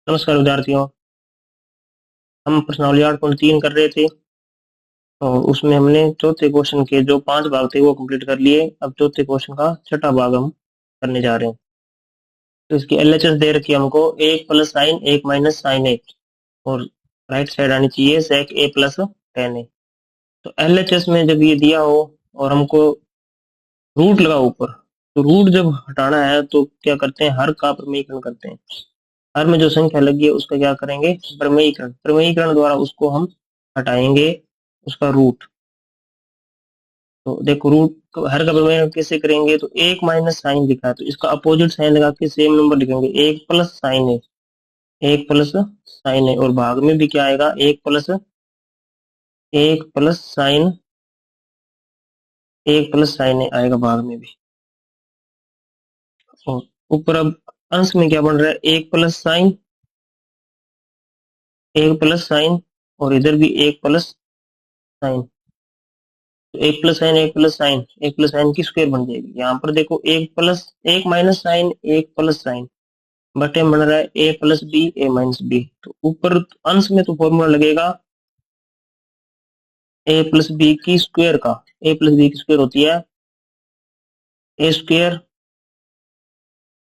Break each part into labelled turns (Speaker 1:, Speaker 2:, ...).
Speaker 1: नमस्कार विद्यार्थियों। हम प्रश्नावली 8.3 कर रहे थे और उसमें हमने चौथे क्वेश्चन के जो 5 भाग थे वो कंप्लीट कर लिए। अब चौथे क्वेश्चन का छठा भाग हम करने जा रहे हैं। तो इसकी एलएचएस दे रखी है हमको, एक प्लस साइन एक माइनस साइन ए, और राइट साइड आनी चाहिए सेक ए प्लस टेन ए। तो एलएचएस में जब ये दिया हो और हमको रूट लगा ऊपर, तो रूट जब हटाना है तो क्या करते हैं, हर का प्रमेयीकरण करते हैं। हर में जो संख्या लगी है उसका क्या करेंगे, प्रमेयीकरण। प्रमेयीकरण द्वारा उसको हम हटाएंगे, उसका रूट। तो देखो रूट हर का प्रमेय कैसे करेंगे, तो एक माइनस साइन लिखा है तो इसका अपोजिट साइन लगा के सेम नंबर लिखेंगे, एक प्लस साइन है, एक प्लस साइन है। और भाग में भी क्या आएगा, एक प्लस साइन, एक प्लस साइन है आएगा भाग में भी। और ऊपर अब अंश में क्या बन रहा है, एक प्लस साइन, एक प्लस साइन, और इधर भी एक प्लस साइन। तो एक प्लस साइन एक प्लस साइन, एक प्लस साइन की स्क्वायर बन जाएगी। यहाँ पर देखो एक प्लस एक माइनस साइन एक प्लस साइन, बटे में बन रहा है ए plus b a minus b. तो ऊपर अंश में तो फॉर्मूला लगेगा ए प्लस बी की स्क्वायर का। ए प्लस बी की स्क्वायर होती है ए स्क्वायर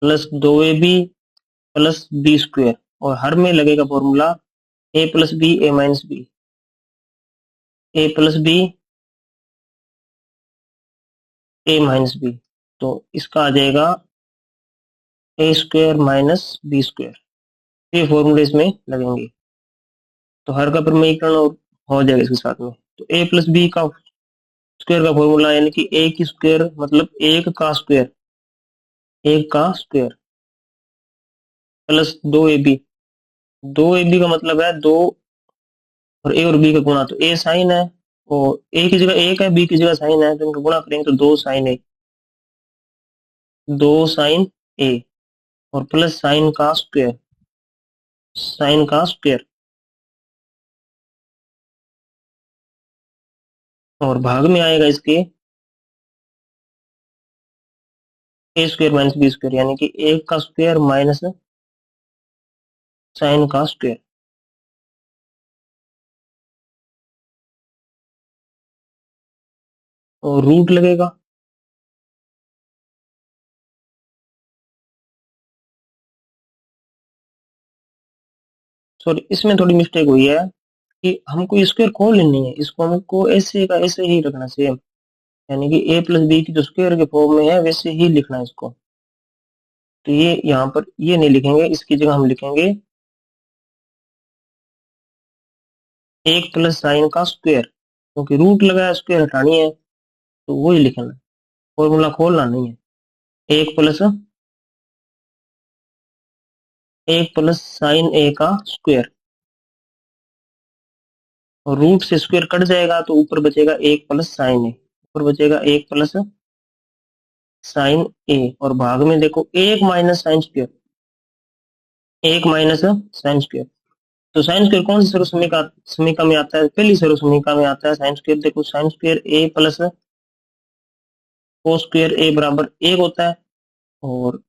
Speaker 1: प्लस दो a b plus b square, और हर में लगेगा formula a plus b a minus b, a plus b a minus b. तो इसका आ जाएगा a square minus b square. ये फॉर्मूले इसमें लगेंगे तो हर का प्रमेयीकरण हो जाएगा इसके साथ में। तो ए प्लस बी का स्क्वायर का फॉर्मूला यानी कि ए की स्क्वायर मतलब एक का स्क्वायर, एक का स्क्वायर प्लस दो ए बी। दो ए बी का मतलब है दो, और ए और बी का गुणा। तो ए साइन है और ए की जगह एक है, बी की जगह साइन है, तो इनका गुणा करेंगे तो दो साइन ए, दो साइन ए, और प्लस साइन का स्क्वायर, साइन का स्क्वायर। और भाग में आएगा इसके ए स्क्वायर माइनस बी स्क्वायर, यानी कि एक का स्क्वायर माइनस साइन का स्क्वायर। और रूट लगेगा, सॉरी इसमें थोड़ी मिस्टेक हुई है कि हमको स्क्वायर खोल लेनी है, इसको हमको ऐसे का ऐसे ही रखना सेम, यानी कि ए प्लस बी की जो स्क्वायर के फॉर्म में है वैसे ही लिखना है इसको। तो ये यहाँ पर ये नहीं लिखेंगे, इसकी जगह हम लिखेंगे एक प्लस साइन का स्क्वायर, क्योंकि रूट लगाया स्क्वायर हटानी है तो वही लिखना है, फॉर्मूला खोलना नहीं है। एक प्लस एक प्लस साइन ए का स्क्वायर, और रूट से स्क्वायर कट जाएगा तो ऊपर बचेगा एक प्लस साइन ए, ऊपर बचेगा एक प्लस साइन ए। और भाग में देखो एक माइनस साइन स्क्वायर, एक माइनस साइन स्क्वायर। तो साइन स्क्वायर कौन सी सर्वसमीका समीका में आता है, पहली सर्वसमीका में आता है साइन स्क्वायर। देखो साइन स्क्वायर ए प्लस कोस स्क्वायर ए बराबर एक होता है, और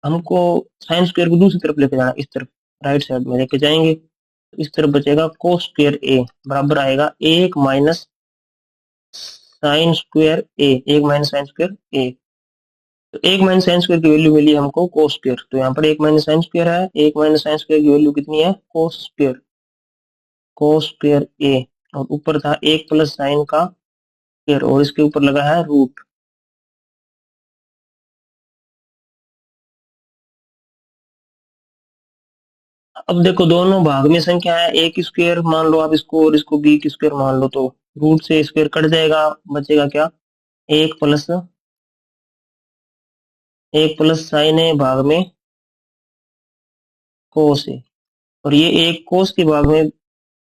Speaker 1: हमको साइन स्क्वायर को दूसरी तरफ लेके जाना, इस तरफ राइट साइड में लेके जाएंगे तो इस तरफ बचेगा कोस स्क्वायर ए बराबर आएगा एक माइनस साइन स्क्वायर ए, एक माइनस साइन स्क्वायर ए। तो एक माइनस साइन स्क्वायर की वैल्यू मिली हमको कोस स्क्वायर, तो यहाँ पर एक माइनस साइन स्क्वायर है, एक माइनस साइन स्क्वायर की वैल्यू कितनी है, कोस स्क्वायर, कोस स्क्वायर ए। और ऊपर था एक प्लस साइन का स्क्वायर, और इसके ऊपर लगा है रूट। अब देखो दोनों भाग में संख्या है, ए की स्क्वायर मान लो आप इसको, और इसको बी की स्क्वायर मान लो, तो रूट से स्क्वायर कट जाएगा, बचेगा क्या, एक प्लस, एक प्लस साइन है भाग में कोस है। और ये एक कोस के भाग में,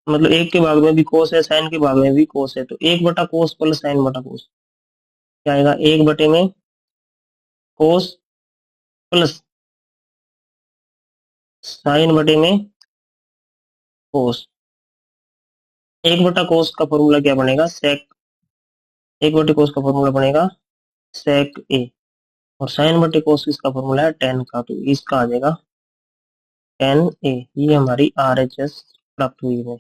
Speaker 1: मतलब एक के भाग में भी कोस है, साइन के भाग में भी कोस है, तो एक बटा कोस प्लस साइन बटा कोस क्या आएगा, एक बटे में कोस प्लस साइन बटे में कोस। एक बटा कोस का फॉर्मूला क्या बनेगा, सेक, एक बटे कोस का फॉर्मूला बनेगा सेक ए, और साइन बटे कोस इसका फॉर्मूला है टेन का, तो इसका आ जाएगा टेन ए, ये हमारी आर एच एस प्राप्त हुई है।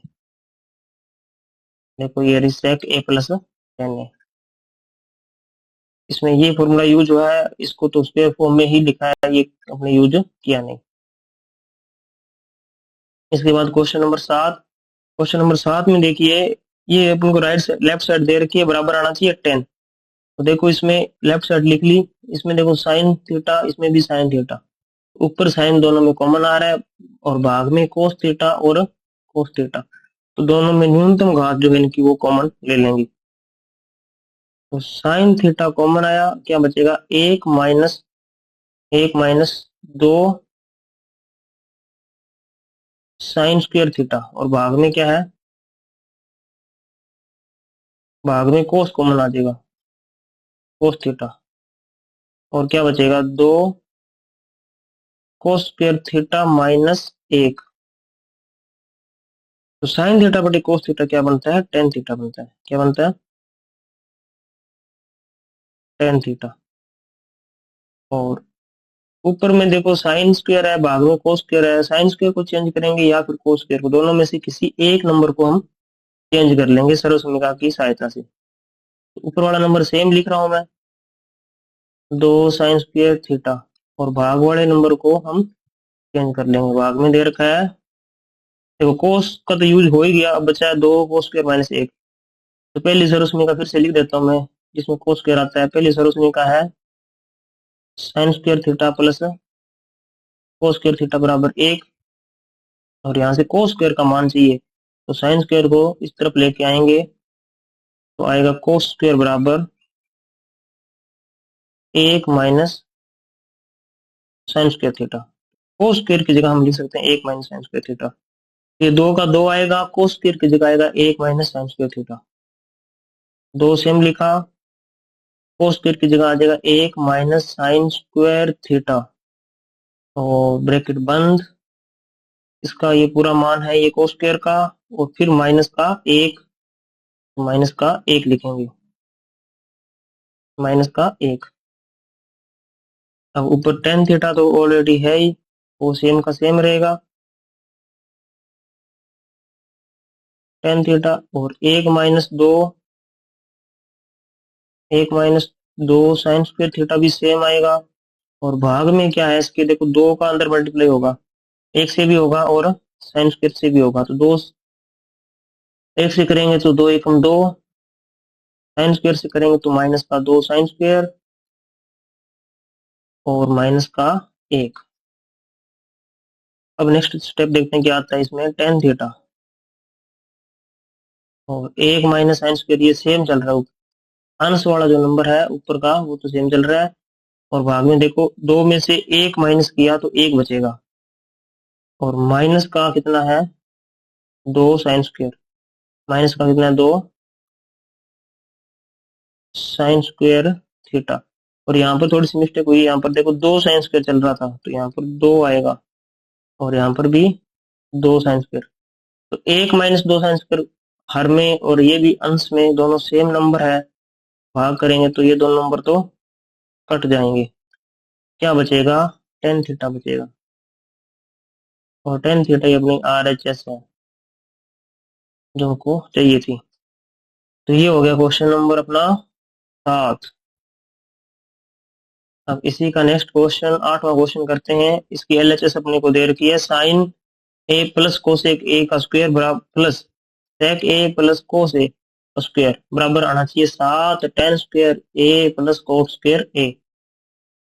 Speaker 1: देखो ये सेक ए प्लस टेन ए, इसमें ये फॉर्मूला यूज हुआ है, इसको तो स्क्वायर फॉर्म में ही लिखा है, ये अपने यूज किया नहीं। इसके बाद क्वेश्चन नंबर 7। क्वेश्चन नंबर 7 में देखिए, ये अपन को राइट साइड लेफ्ट साइड दे रखी है, बराबर आना चाहिए 10। तो देखो इसमें लेफ्ट साइड लिख ली, इसमें देखो साइन थीटा, इसमें भी साइन थीटा, ऊपर साइन दोनों में कॉमन आ रहा है, और भाग में कोस थीटा और कोस थीटा, तो दोनों में न्यूनतम घात जो है इनकी वो कॉमन ले लेंगे। तो साइन थीटा कॉमन आया, क्या बचेगा, एक माइनस दो साइन स्क्वायर थीटा, और भाग में क्या है, भाग में कोस कॉमन आ जाएगा, कोस थीटा, और क्या बचेगा, दो कोस स्क्वायर थीटा माइनस एक। तो साइन थीटा बटे कोस थीटा क्या बनता है, टेन थीटा बनता है। क्या बनता है, टेन थीटा। और ऊपर में देखो साइन स्क्वायर है, भाग में कोस स्क्वायर है, साइन स्क्वायर को चेंज करेंगे या फिर कोस स्क्वायर को, दोनों में से किसी एक नंबर को हम चेंज कर लेंगे सर्वसमीकरण की सहायता से। तो ऊपर वाला नंबर सेम लिख रहा हूं मैं, दो साइन स्क्वायर थीटा, और भाग वाले नंबर को हम चेंज कर लेंगे, भाग में दे रखा है, देखो कोस का तो यूज हो ही गया, अब बचा है दो कोस स्क्वायर माइनस एक। तो पहली सर्वसमीकरण फिर से लिख देता हूँ मैं, जिसमें कोस स्क्वायर आता है। पहली सर्वसमीकरण है sine square theta plus cos square theta बराबर एक, और यहाँ से कोस स्क्वायर का मान चाहिए, तो साइन स्क्वायर को इस तरफ लेके आएंगे, तो आएगा कोस स्क्वायर बराबर एक minus sine square theta. Cos square की जगह हम लिख सकते हैं एक माइनस साइन स्क्वायर थीटा। ये दो का दो आएगा, कोस स्क्वायर की जगह आएगा एक माइनस साइन स्क्वायर थीटा। दो सेम लिखा, कोस स्क्वायर की जगह आ जाएगा एक माइनस साइन स्क्वायर थीटा, और ब्रैकेट बंद, इसका ये पूरा मान है ये कोस स्क्वायर का, और फिर माइनस का एक लिखेंगे, माइनस का एक। अब ऊपर टेन थीटा तो ऑलरेडी है ही, वो सेम का सेम रहेगा, टेन थीटा, और एक माइनस दो साइन स्क्वायर थीटा भी सेम आएगा, और भाग में क्या है इसके, देखो दो का अंदर मल्टीप्लाई होगा, एक से भी होगा और साइन स्क्वायर से भी होगा, तो दो एक से करेंगे तो दो एकम दो, साइन स्क्वायर से करेंगे तो माइनस का दो साइन स्क्वायर, और माइनस का एक। अब नेक्स्ट स्टेप देखते हैं क्या आता है इसमें, टेन थीटा, और एक माइनस साइन स्क्वायर, ये सेम चल रहा है, अंश वाला जो नंबर है ऊपर का वो तो सेम चल रहा है, और भाग में देखो दो में से एक माइनस किया तो एक बचेगा, और माइनस का कितना है, दो साइन स्क्वायर, माइनस का कितना है, दो साइन स्क्वायर थीटा। और यहाँ पर थोड़ी सी मिस्टेक हुई, यहाँ पर देखो दो साइन स्क्वायर चल रहा था, तो यहाँ पर दो आएगा, और यहाँ पर भी दो साइन स्क्वायर, तो एक माइनस दो साइन स्क्वायर हर में, और ये भी अंश में, दोनों सेम नंबर है, भाग करेंगे तो ये दोनों नंबर तो कट जाएंगे, क्या बचेगा, टेन थीटा बचेगा, और टेन थीटा ये अपनी आर एच एस है जो हमको चाहिए थी। तो ये हो गया क्वेश्चन नंबर अपना 7। अब इसी का नेक्स्ट क्वेश्चन 8वां क्वेश्चन करते हैं। इसकी एलएचएस अपने को दे रखी है, sine a plus cosec a का स्क्वायर बराबर प्लस सेक ए प्लस कोस ए का स्क्वायर बराबर आना चाहिए 7 टेन स्क्वायर ए प्लस कोस स्क्वायर ए।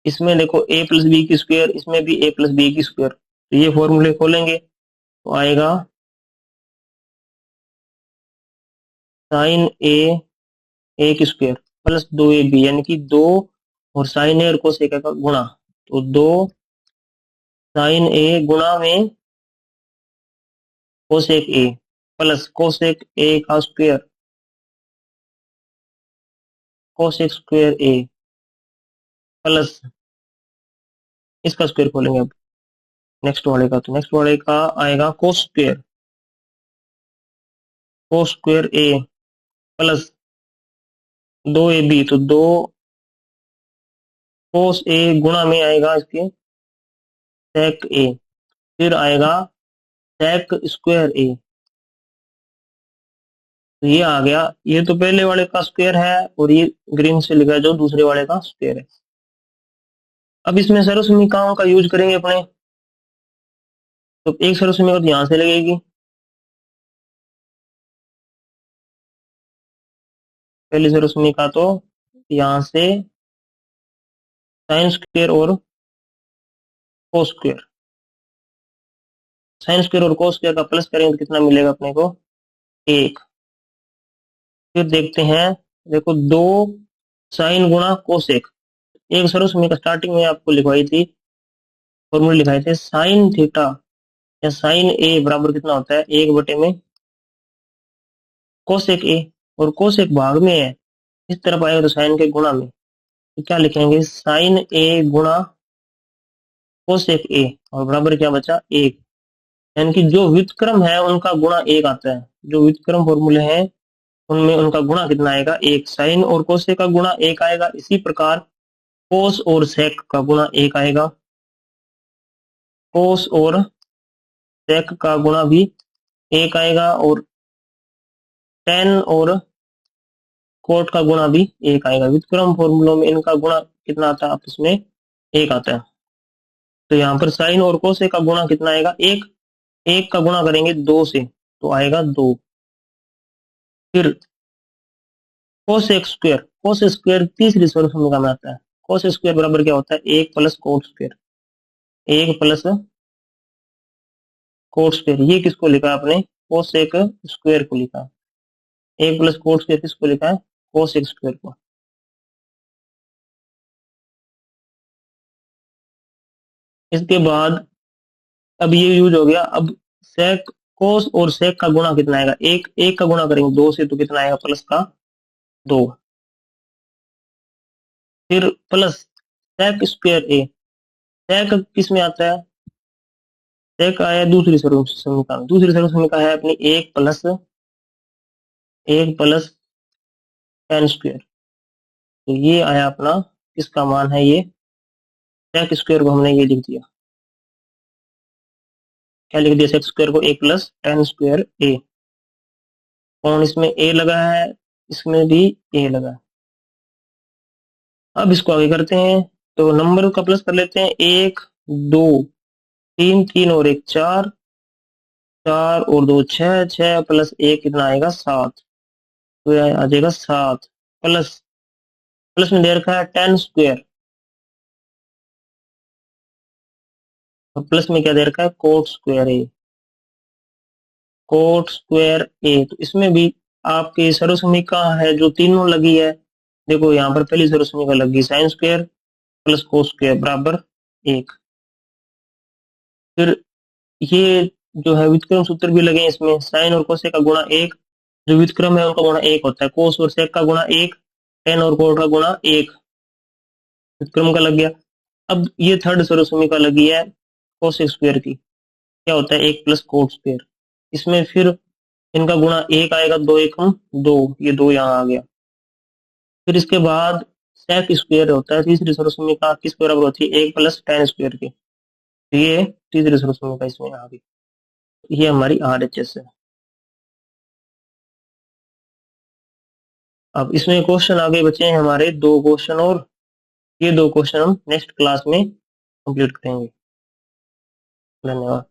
Speaker 1: इसमें देखो ए प्लस बी की स्क्वायर, इसमें भी ए प्लस बी की स्क्वायर, तो ये फॉर्मूले खोलेंगे तो आएगा साइन ए ए की स्क्वायर प्लस दो ए बी, यानी कि दो और साइन ए और कोसेक का गुणा, तो दो साइन ए गुणा में cosec A plus cosec a का स्क्वायर, कोसेक स्क्वायर ए प्लस इसका स्क्वायर खोलेंगे अब नेक्स्ट वाले का, तो नेक्स्ट वाले का आएगा कोस स्क्वायर ए प्लस दो ए बी, तो दो कोस ए गुणा में आएगा इसके सेक ए, फिर आएगा sec स्क्वायर ए। तो ये आ गया, ये तो पहले वाले का स्क्वायर है और ये ग्रीन से लिखा है जो दूसरे वाले का स्क्वायर है। अब इसमें सर्वसमीकरणों का यूज करेंगे अपने। तो एक सर्वसमीकरण तो यहां से लगेगी, पहली सर्वसमीकरण तो यहां से साइन स्क्वायर और कोस स्क्वायर, साइन स्क्वायर और कोस स्क्वायर का प्लस करेंगे तो कितना मिलेगा अपने को, एक। फिर देखते हैं, देखो दो साइन गुणा कोसेक, एक सर्वसमीकरण स्टार्टिंग में आपको लिखवाई थी, फॉर्मूले लिखाए थे, साइन थीटा या साइन ए बराबर कितना होता है, एक बटे में कोसेक ए, और कोसेक भाग में है, इस तरफ आएगा तो साइन के गुणा में, तो क्या लिखेंगे, साइन ए गुणा कोसेक ए, और बराबर क्या बचा, एक। यानी कि जो व्युत्क्रम है उनका गुणा एक आता है, जो व्युत्क्रम फॉर्मूले हैं उनमें उनका गुणा कितना आएगा, एक। साइन और कोसेक का गुणा एक आएगा, इसी प्रकार कोस और सेक का गुणा एक आएगा, कोस और सेक का गुणा भी एक आएगा, और टेन और कोट का गुणा भी एक आएगा। व्युत्क्रम फॉर्मूलों में इनका गुणा कितना आता है, आपस में एक आता है। तो यहाँ पर साइन और कोसेक का गुणा कितना आएगा, एक। एक का गुणा करेंगे दो से तो आएगा दो। फिर कोसेक स्क्वायर, कोस स्क्वायर तीसरी सर्वसमीकरण में आता है। कोस स्क्वायर बराबर क्या होता है, एक प्लस कोट स्क्वायर, एक प्लस कोट स्क्वायर। ये किसको लिखा आपने, कोसेक स्क्वायर को लिखा। एक प्लस कोट स्क्वायर किसको लिखा है, कोसेक स्क्वायर को। इसके बाद अब ये यूज हो गया। अब सेक, कोस और सेक का गुणा कितना आएगा, एक। एक का गुणा करेंगे दो से तो कितना आएगा, प्लस का दो। फिर प्लस सेक स्क्वायर ए, सेक किस में आता है, सेक आया दूसरी सर्वसमीकरण, दूसरी सर्वसमीकरण है अपनी एक प्लस टेन स्क्वायर। तो ये आया अपना, किसका मान है ये, सेक स्क्वायर को हमने ये लिख दिया, क्या लिख दिया, सेक स्क्वायर को एक प्लस टेन स्क्वायर ए। कौन इसमें ए लगा है, इसमें भी ए लगा है। अब इसको आगे करते हैं, तो नंबर का प्लस कर लेते हैं, एक दो तीन, तीन और एक चार, चार और दो छह, छह प्लस एक कितना आएगा, सात। तो यह आ जाएगा सात, प्लस, प्लस में दे रखा है टेन स्क्वायर, और प्लस में क्या दे रखा है, कोट स्क्वायर ए, कोट स्क्वायर ए। तो इसमें भी आपकी सर्वसमीकरण है जो तीनों लगी है। देखो यहाँ पर पहली सर्वसमीकरण लगी, sine square plus cos square बराबर एक। फिर ये जो है व्युत्क्रम सूत्र भी लगे इसमें, साइन और कोसेक का गुणा एक, जो व्युत्क्रम है उनका गुणा एक होता है, कोस और सेक का गुणा एक, टेन और कोट का गुणा एक, व्युत्क्रम का लग गया। अब ये थर्ड सर्वसमीकरण लगी है कोसेक स्क्वायर की, क्या होता है, एक प्लस कोट स्क्वायर। इसमें फिर इनका गुणा एक आएगा, दो एक हम दो, ये दो यहाँ आ गया। फिर इसके बाद सेक स्क्वायर होता है तीसरी सर्वसमीकरण, किस बराबर होती है, एक प्लस टेन स्क्वायर की। तो ये तीसरी सर्वसमीकरण इसमें आ गई, ये हमारी RHS है। अब इसमें क्वेश्चन आगे बचे हैं हमारे दो क्वेश्चन, और ये दो क्वेश्चन हम नेक्स्ट क्लास में कंप्लीट करेंगे। धन्यवाद।